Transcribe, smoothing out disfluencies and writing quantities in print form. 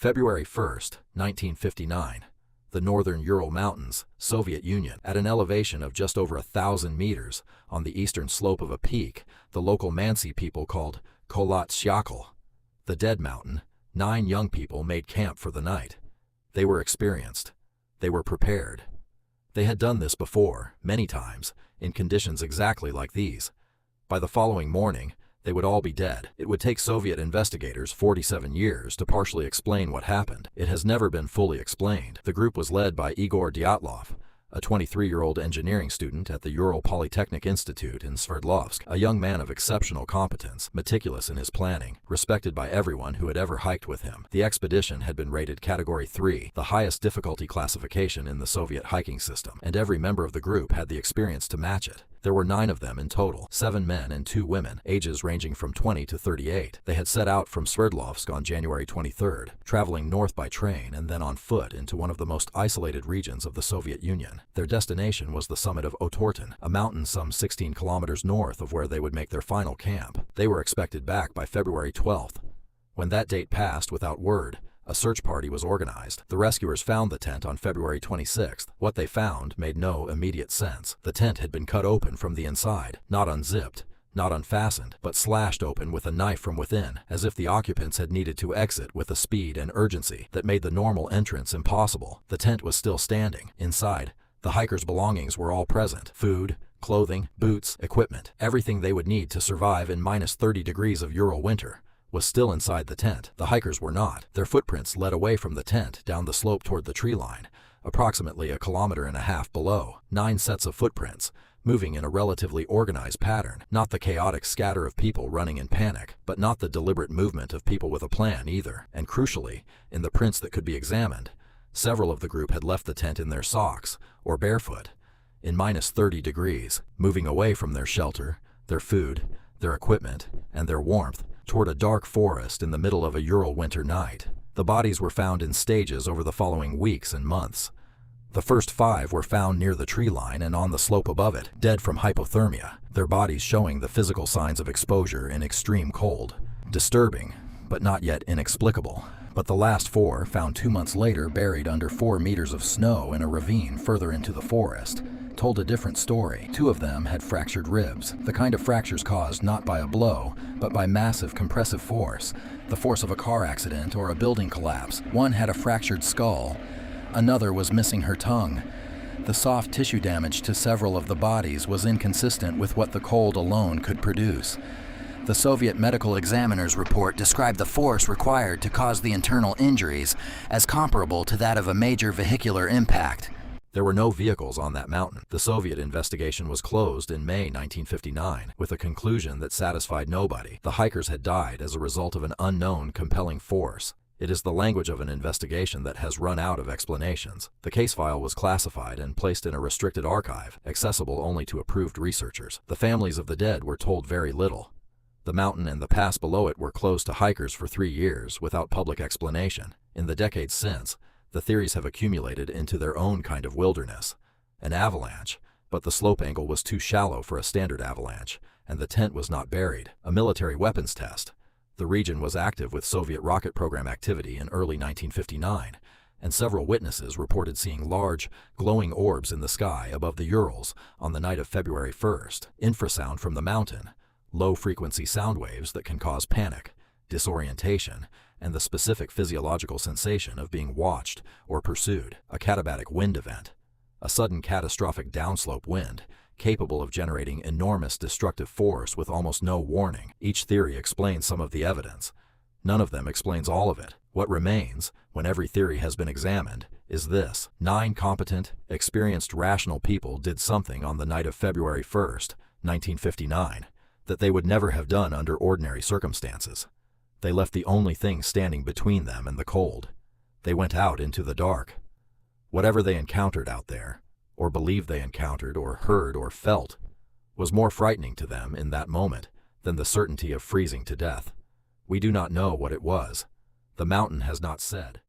February 1, 1959. The northern Ural Mountains, Soviet Union. At an elevation of just over 1,000 meters, on the eastern slope of a peak, the local Mansi people called Kholat Syakhl, the Dead Mountain, 9 young people made camp for the night. They were experienced. They were prepared. They had done this before, many times, in conditions exactly like these. By the following morning, they would all be dead. It would take Soviet investigators 47 years to partially explain what happened. It has never been fully explained. The group was led by Igor Dyatlov, a 23-year-old engineering student at the Ural Polytechnic Institute in Sverdlovsk, a young man of exceptional competence, meticulous in his planning, respected by everyone who had ever hiked with him. The expedition had been rated Category 3, the highest difficulty classification in the Soviet hiking system, and every member of the group had the experience to match it. There were 9 of them in total, 7 men and 2 women, ages ranging from 20 to 38. They had set out from Sverdlovsk on January 23rd, traveling north by train and then on foot into one of the most isolated regions of the Soviet Union. Their destination was the summit of Otorten, a mountain some 16 kilometers north of where they would make their final camp. They were expected back by February 12th. When that date passed without word, a search party was organized. The rescuers found the tent on February 26th. What they found made no immediate sense. The tent had been cut open from the inside, not unzipped, not unfastened, but slashed open with a knife from within, as if the occupants had needed to exit with a speed and urgency that made the normal entrance impossible. The tent was still standing. Inside, the hikers' belongings were all present: food, clothing, boots, equipment. Everything they would need to survive in minus 30 degrees of Ural winter was still inside the tent. The hikers were not. Their footprints led away from the tent down the slope toward the tree line, approximately 1.5 kilometers below. 9 sets of footprints, moving in a relatively organized pattern. Not the chaotic scatter of people running in panic, but not the deliberate movement of people with a plan either. And crucially, in the prints that could be examined, several of the group had left the tent in their socks, or barefoot, in minus 30 degrees, moving away from their shelter, their food, their equipment, and their warmth, toward a dark forest in the middle of a Ural winter night. The bodies were found in stages over the following weeks and months. The first 5 were found near the tree line and on the slope above it, dead from hypothermia, their bodies showing the physical signs of exposure in extreme cold. Disturbing, but not yet inexplicable. But the last 4, found 2 months later buried under 4 meters of snow in a ravine further into the forest, told a different story. 2 of them had fractured ribs, the kind of fractures caused not by a blow, but by massive compressive force, the force of a car accident or a building collapse. 1 had a fractured skull. Another was missing her tongue. The soft tissue damage to several of the bodies was inconsistent with what the cold alone could produce. The Soviet medical examiner's report described the force required to cause the internal injuries as comparable to that of a major vehicular impact. There were no vehicles on that mountain. The Soviet investigation was closed in May 1959, with a conclusion that satisfied nobody. The hikers had died as a result of an unknown compelling force. It is the language of an investigation that has run out of explanations. The case file was classified and placed in a restricted archive, accessible only to approved researchers. The families of the dead were told very little. The mountain and the pass below it were closed to hikers for 3 years without public explanation. In the decades since, the theories have accumulated into their own kind of wilderness. An avalanche, but the slope angle was too shallow for a standard avalanche, and the tent was not buried. A military weapons test. The region was active with Soviet rocket program activity in early 1959, and several witnesses reported seeing large, glowing orbs in the sky above the Urals on the night of February 1st. Infrasound from the mountain, low-frequency sound waves that can cause panic, disorientation, and the specific physiological sensation of being watched or pursued. A katabatic wind event, a sudden catastrophic downslope wind, capable of generating enormous destructive force with almost no warning. Each theory explains some of the evidence. None of them explains all of it. What remains, when every theory has been examined, is this: 9 competent, experienced, rational people did something on the night of February 1st, 1959, that they would never have done under ordinary circumstances. They left the only thing standing between them and the cold. They went out into the dark. Whatever they encountered out there, or believed they encountered or heard or felt, was more frightening to them in that moment than the certainty of freezing to death. We do not know what it was. The mountain has not said.